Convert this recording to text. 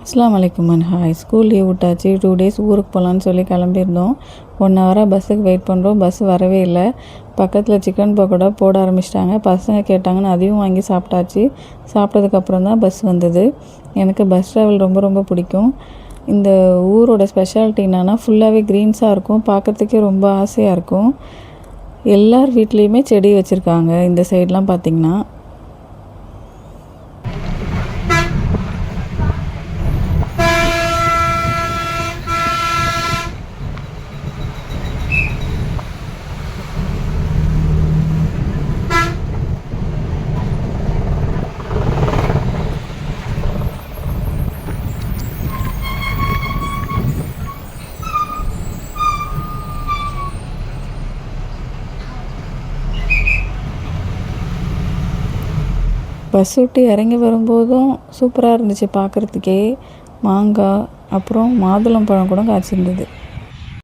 அஸ்ஸலாமு அலைக்கும் and hi. School leave விட்டாச்சு. 2 days ஊருக்கு போகலான்னு சொல்லி கிளம்பியிருந்தோம். 1 ஹவராக பஸ்ஸுக்கு வெயிட் பண்ணுறோம். பஸ் வரவே இல்லை. பக்கத்தில் சிக்கன் பக்கோடா போட ஆரம்பிச்சிட்டாங்க. பசங்க கேட்டாங்கன்னு அதையும் வாங்கி சாப்பிட்டாச்சு. சாப்பிட்டதுக்கப்புறம் தான் பஸ் வந்தது. எனக்கு பஸ் ட்ராவல் ரொம்ப ரொம்ப பிடிக்கும். இந்த ஊரோட ஸ்பெஷாலிட்டி என்னென்னா ஃபுல்லாகவே க்ரீன்ஸாக இருக்கும். பார்க்குறதுக்கே ரொம்ப ஆசையாக இருக்கும். எல்லார் வீட்லேயுமே செடி வச்சுருக்காங்க. இந்த சைட்லாம் பார்த்திங்கன்னா பஸ் விட்டு இறங்கி வரும்போதும் சூப்பராக இருந்துச்சு பார்க்குறதுக்கே. மாங்காய் அப்புறம் மாதுளம் பழம் கூட காய்ச்சிருந்தது.